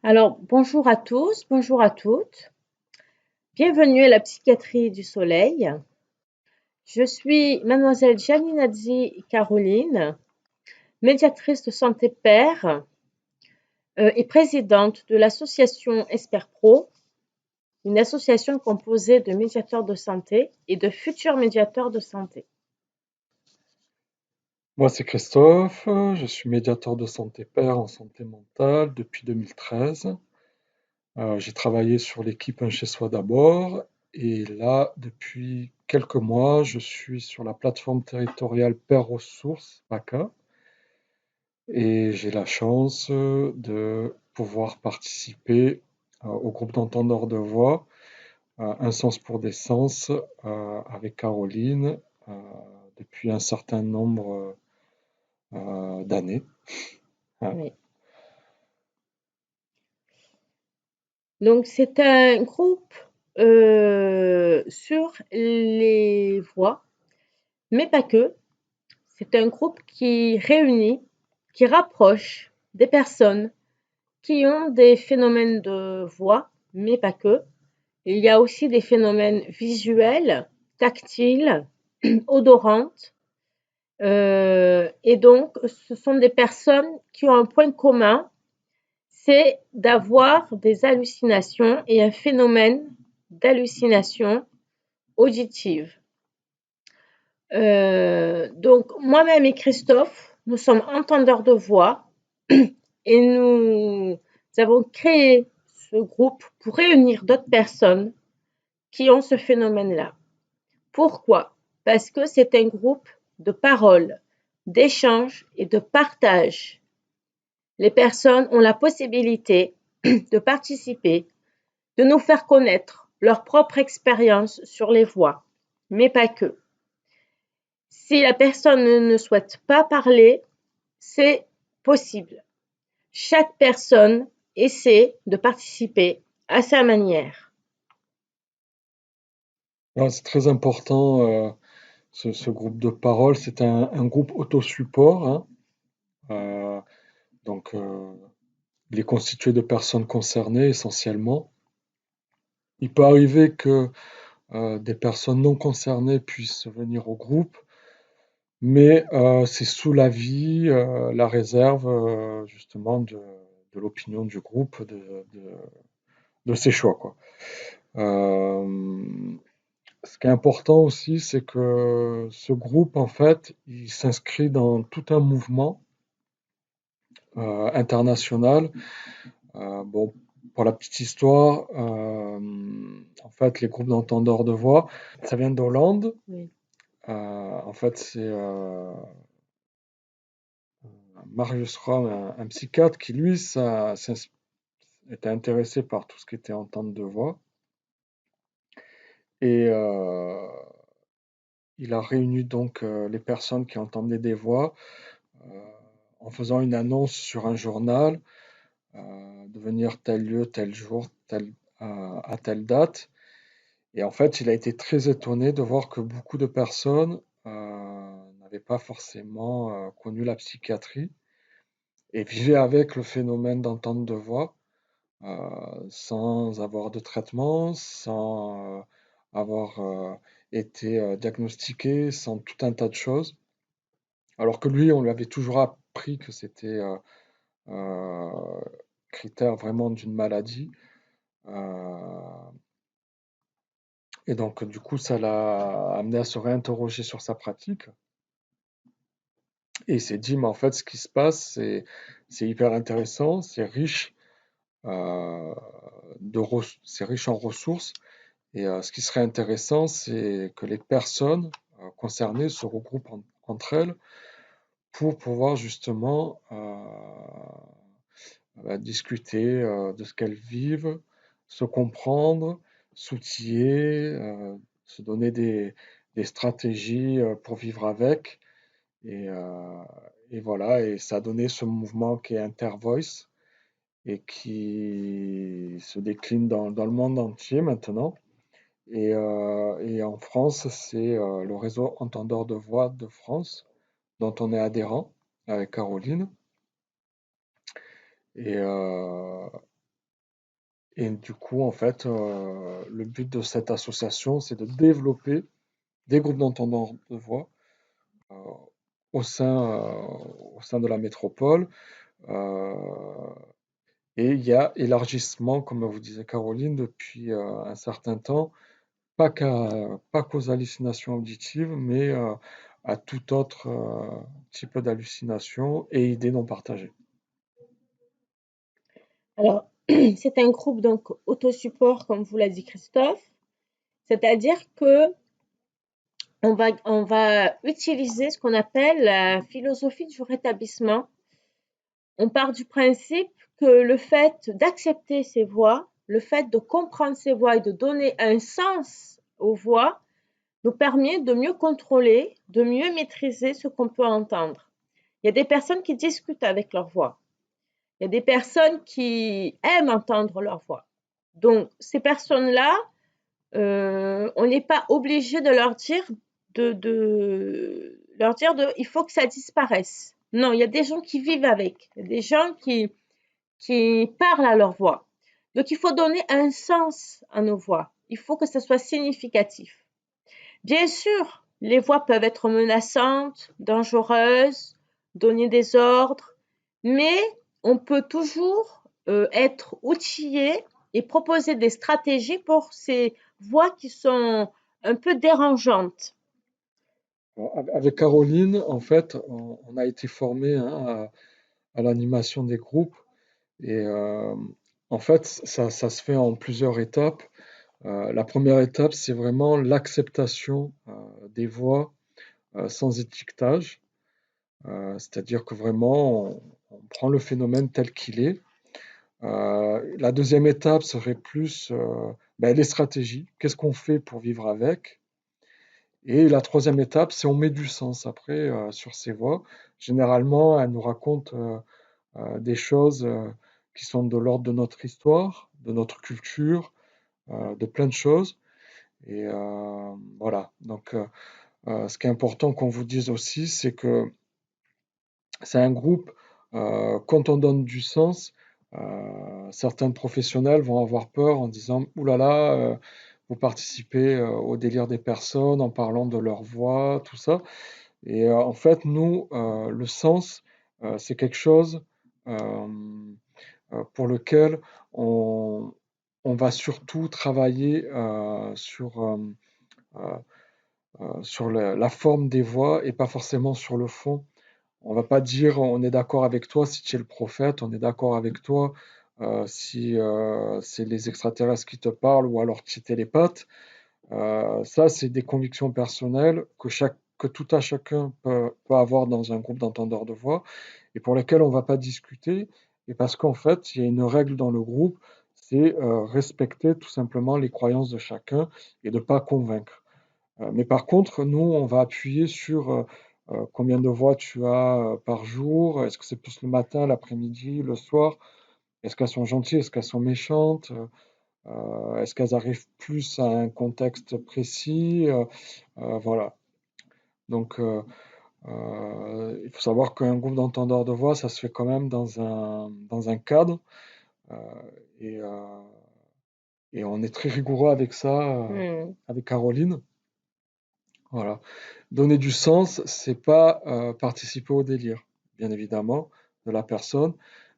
Alors, bonjour à tous, bonjour à toutes. Bienvenue à la psychiatrie du soleil. Je suis mademoiselle Gianninazzi Caroline, médiatrice de santé père et présidente de l'association EsperPro, une association composée de médiateurs de santé et de futurs médiateurs de santé. Moi, c'est Christophe, je suis médiateur de santé père en santé mentale depuis 2013. J'ai travaillé sur l'équipe Un chez soi d'abord, et là, depuis quelques mois, je suis sur la plateforme territoriale Père Ressources, PACA, et j'ai la chance de pouvoir participer au groupe d'entendeurs de voix, Un sens pour des sens, avec Caroline, euh, depuis un certain nombre d'années. Ouais. Oui. Donc, c'est un groupe sur les voix, mais pas que. C'est un groupe qui réunit, qui rapproche des personnes qui ont des phénomènes de voix, mais pas que. Il y a aussi des phénomènes visuels, tactiles, odorantes. Et donc, ce sont des personnes qui ont un point commun, c'est d'avoir des hallucinations et un phénomène d'hallucination auditive. Donc, moi-même et Christophe, nous sommes entendeurs de voix et nous avons créé ce groupe pour réunir d'autres personnes qui ont ce phénomène-là. Pourquoi? Parce que c'est un groupe de parole, d'échange et de partage. Les personnes ont la possibilité de participer, de nous faire connaître leur propre expérience sur les voix, mais pas que. Si la personne ne souhaite pas parler, c'est possible. Chaque personne essaie de participer à sa manière. Ouais, c'est très important, ce groupe de parole. C'est un groupe autosupport, hein. Euh, donc, il est constitué de personnes concernées essentiellement. Il peut arriver que des personnes non concernées puissent venir au groupe, mais c'est sous l'avis, la réserve justement de l'opinion du groupe, de ses choix, quoi. Euh, Ce qui est important aussi, c'est que ce groupe, en fait, il s'inscrit dans tout un mouvement international. Bon, pour la petite histoire, en fait, les groupes d'entendeurs de voix, ça vient d'Hollande. Oui. En fait, c'est Marius Ram, un psychiatre, qui lui, était intéressé par tout ce qui était entente de voix. Et il a réuni donc les personnes qui entendaient des voix euh, en faisant une annonce sur un journal de venir tel lieu, tel jour, à telle date. Et en fait, il a été très étonné de voir que beaucoup de personnes n'avaient pas forcément connu la psychiatrie et vivaient avec le phénomène d'entente de voix sans avoir de traitement, sans avoir été diagnostiqué, sans tout un tas de choses. Alors que lui, on lui avait toujours appris que c'était euh, critère vraiment d'une maladie. Euh, et donc, du coup, ça l'a amené à se réinterroger sur sa pratique. Et il s'est dit, mais en fait, ce qui se passe, c'est hyper intéressant, c'est riche, euh, c'est riche en ressources. Et ce qui serait intéressant, c'est que les personnes concernées se regroupent entre elles pour pouvoir justement discuter de ce qu'elles vivent, se comprendre, s'outiller, se donner des stratégies pour vivre avec. Et, euh, et voilà, et ça a donné ce mouvement qui est Intervoice et qui se décline dans le monde entier maintenant. Et en France, c'est le réseau Entendeurs de Voix de France, dont on est adhérent avec Caroline. Et, Et du coup, en fait, le but de cette association, c'est de développer des groupes d'entendants de voix euh, au sein de la métropole. Euh, et il y a élargissement, comme vous disait Caroline, depuis un certain temps, pas qu'aux hallucinations auditives, mais à tout autre type d'hallucination et idées non partagées. Alors, c'est un groupe donc autosupport, comme vous l'a dit Christophe, c'est-à-dire que on va utiliser ce qu'on appelle la philosophie du rétablissement. On part du principe que le fait d'accepter ces voix, le fait de comprendre ces voix et de donner un sens aux voix nous permet de mieux contrôler, de mieux maîtriser ce qu'on peut entendre. Il y a des personnes qui discutent avec leur voix. Il y a des personnes qui aiment entendre leur voix. Donc, ces personnes-là, on n'est pas obligé de leur dire il faut que ça disparaisse. Non, il y a des gens qui vivent avec, il y a des gens qui parlent à leur voix. Donc, il faut donner un sens à nos voix. Il faut que ça soit significatif. Bien sûr, les voix peuvent être menaçantes, dangereuses, donner des ordres, mais on peut toujours être outillé et proposer des stratégies pour ces voix qui sont un peu dérangeantes. Avec Caroline, en fait, on a été formé à l'animation des groupes et en fait, ça se fait en plusieurs étapes. La première étape, c'est vraiment l'acceptation des voix sans étiquetage. C'est-à-dire que vraiment, on prend le phénomène tel qu'il est. La deuxième étape serait plus ben, les stratégies. Qu'est-ce qu'on fait pour vivre avec? Et la troisième étape, c'est on met du sens après sur ces voix. Généralement, elles nous racontent des choses qui sont de l'ordre de notre histoire, de notre culture, de plein de choses. Et voilà. Donc, ce qui est important qu'on vous dise aussi, c'est que c'est un groupe, quand on donne du sens, certains professionnels vont avoir peur en disant: «Ouh là là, vous participez, au délire des personnes en parlant de leur voix», tout ça. Et en fait, nous, le sens, c'est quelque chose, hem, pour lequel on on va surtout travailler, sur la forme des voix et pas forcément sur le fond. On va pas dire on est d'accord avec toi si tu es le prophète, on est d'accord avec toi si c'est les extraterrestres qui te parlent ou alors tu es télépathe. Ça, c'est des convictions personnelles que tout à chacun peut avoir dans un groupe d'entendeurs de voix et pour lesquelles on ne va pas discuter. Et parce qu'en fait, il y a une règle dans le groupe, c'est respecter tout simplement les croyances de chacun et de ne pas convaincre. Mais par contre, nous, on va appuyer sur combien de voix tu as par jour. Est-ce que c'est plus le matin, l'après-midi, le soir? Est-ce qu'elles sont gentilles? Est-ce qu'elles sont méchantes? Est-ce qu'elles arrivent plus à un contexte précis? Voilà. Donc, il faut savoir qu'un groupe d'entendeurs de voix, ça se fait quand même dans un cadre. euh, et, euh, et on est très rigoureux avec ça, Hmm. avec Caroline. Voilà. Donner du sens, c'est pas participer au délire, bien évidemment, de la personne,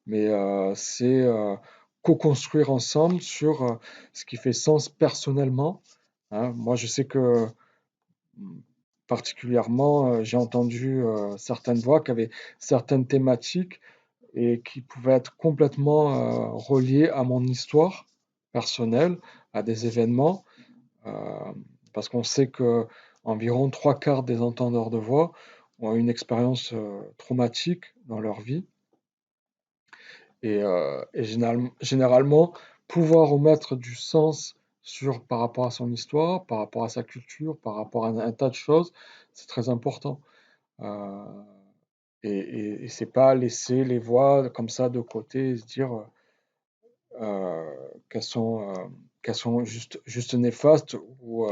mais c'est co-construire ensemble sur ce qui fait sens personnellement. Hein. Moi, je sais que particulièrement, j'ai entendu certaines voix qui avaient certaines thématiques et qui pouvaient être complètement reliées à mon histoire personnelle, à des événements. Euh, Parce qu'on sait que environ trois quarts des entendeurs de voix ont une expérience traumatique dans leur vie. Et généralement, pouvoir remettre du sens par rapport à son histoire, par rapport à sa culture, par rapport à un tas de choses, c'est très important. Euh, et c'est pas laisser les voix comme ça de côté et se dire qu'elles sont, juste néfastes ou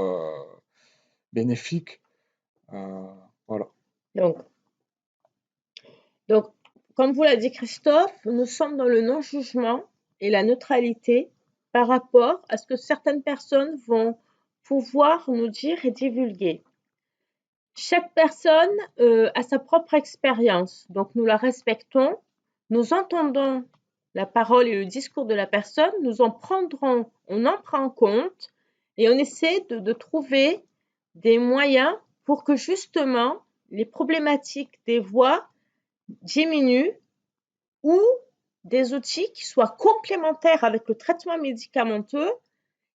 bénéfiques. Euh, voilà. Donc, donc, comme vous l'a dit Christophe, nous sommes dans le non-jugement et la neutralité par rapport à ce que certaines personnes vont pouvoir nous dire et divulguer. Chaque personne a sa propre expérience, donc nous la respectons, nous entendons la parole et le discours de la personne, on en prend compte et on essaie de trouver des moyens pour que justement les problématiques des voix diminuent ou des outils qui soient complémentaires avec le traitement médicamenteux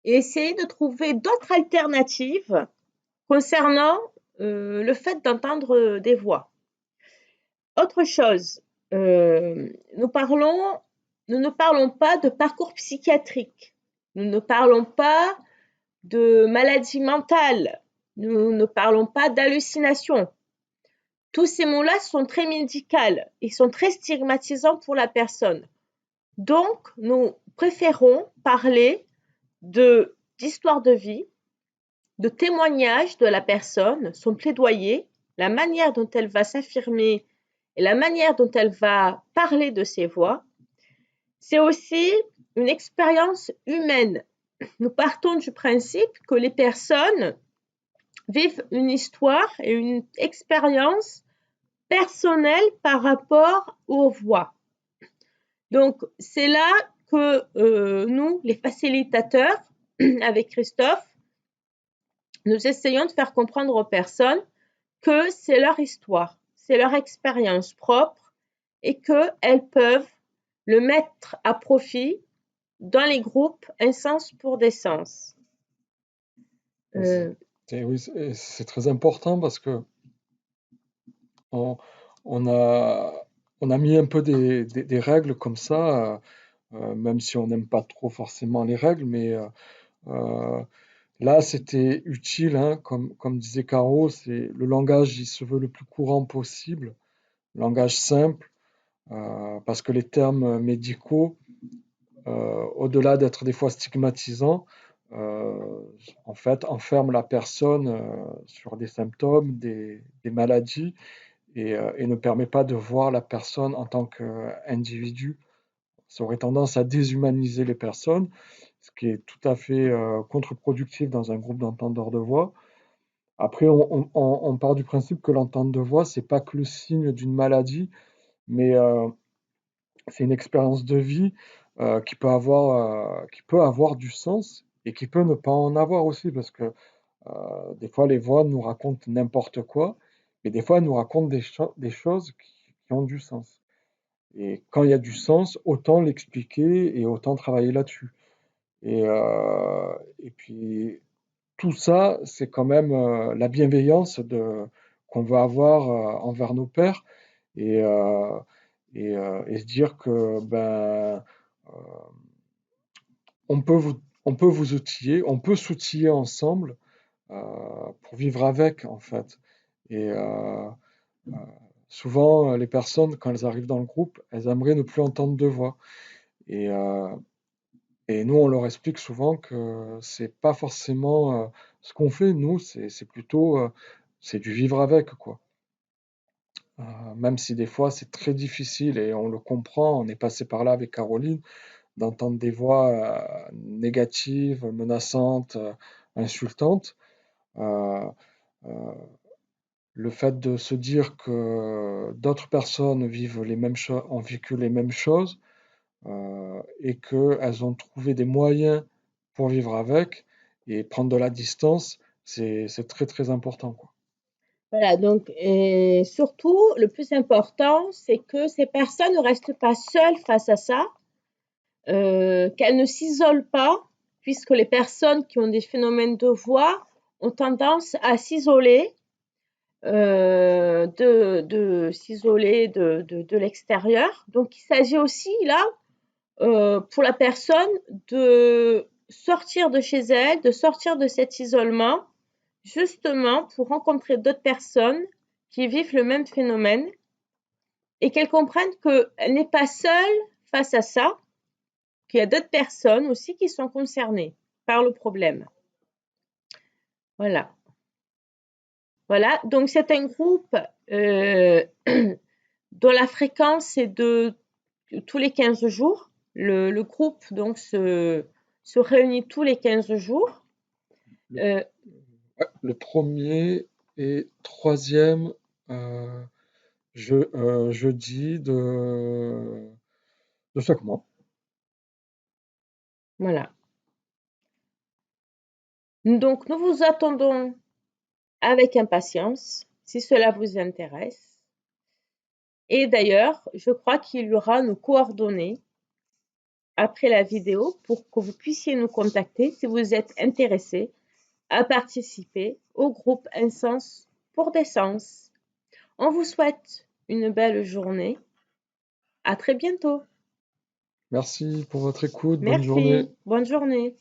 et essayer de trouver d'autres alternatives concernant le fait d'entendre des voix. Autre chose, nous ne parlons pas de parcours psychiatrique, nous ne parlons pas de maladie mentale, nous ne parlons pas d'hallucination. Tous ces mots-là sont très médicaux et sont très stigmatisants pour la personne. Donc, nous préférons parler d'histoire de vie, de témoignage de la personne, son plaidoyer, la manière dont elle va s'affirmer et la manière dont elle va parler de ses voix. C'est aussi une expérience humaine. Nous partons du principe que les personnes vivent une histoire et une expérience personnelle par rapport aux voix. Donc, c'est là que nous, les facilitateurs, avec Christophe, nous essayons de faire comprendre aux personnes que c'est leur histoire, c'est leur expérience propre et qu'elles peuvent le mettre à profit dans les groupes Un sens pour des sens. Oui, c'est très important parce que on, on a mis un peu des règles comme ça, même si on n'aime pas trop forcément les règles, mais euh, là c'était utile, hein, comme disait Caro, c'est le langage, il se veut le plus courant possible, langage simple, parce que les termes médicaux, au-delà d'être des fois stigmatisants, euh, en fait, enferment la personne sur des symptômes, des maladies, et ne permet pas de voir la personne en tant qu'individu. Ça aurait tendance à déshumaniser les personnes, ce qui est tout à fait contre-productif dans un groupe d'entendeurs de voix. Après, on part du principe que l'entente de voix, c'est pas que le signe d'une maladie, mais c'est une expérience de vie qui peut avoir du sens et qui peut ne pas en avoir aussi, parce que des fois, les voix nous racontent n'importe quoi, mais des fois, elles nous racontent des choses qui ont du sens. Et quand il y a du sens, autant l'expliquer et autant travailler là-dessus. Et puis, tout ça, c'est quand même la bienveillance qu'on veut avoir envers nos pairs et, euh, et se dire que euh, on peut vous outiller, on peut s'outiller ensemble pour vivre avec, en fait. Et euh, souvent, les personnes, quand elles arrivent dans le groupe, elles aimeraient ne plus entendre de voix. Et, euh, et nous, on leur explique souvent que c'est pas forcément ce qu'on fait, nous, c'est plutôt c'est du vivre avec, quoi. Même si des fois c'est très difficile et on le comprend, on est passé par là avec Caroline, d'entendre des voix négatives, menaçantes, insultantes. Euh, euh, le fait de se dire que d'autres personnes vivent les mêmes choses, ont vécu les mêmes choses, et qu'elles ont trouvé des moyens pour vivre avec et prendre de la distance, c'est très très important, quoi. Voilà, donc, et surtout, le plus important, c'est que ces personnes ne restent pas seules face à ça, qu'elles ne s'isolent pas, puisque les personnes qui ont des phénomènes de voix ont tendance à s'isoler, s'isoler de l'extérieur. Donc, il s'agit aussi là, pour la personne, de sortir de chez elle, de sortir de cet isolement, justement pour rencontrer d'autres personnes qui vivent le même phénomène et qu'elle comprenne qu'elle n'est pas seule face à ça, qu'il y a d'autres personnes aussi qui sont concernées par le problème. Voilà. Voilà, donc c'est un groupe dont la fréquence est de tous les 15 jours. Le groupe donc se se réunit tous les 15 jours. Le, ouais, le premier et troisième jeudi de chaque mois. Voilà. Donc, nous vous attendons avec impatience, si cela vous intéresse. Et d'ailleurs, je crois qu'il y aura nos coordonnées après la vidéo pour que vous puissiez nous contacter si vous êtes intéressé à participer au groupe Un Sens pour des Sens. On vous souhaite une belle journée. À très bientôt. Merci pour votre écoute. Bonne journée. Merci. Bonne journée.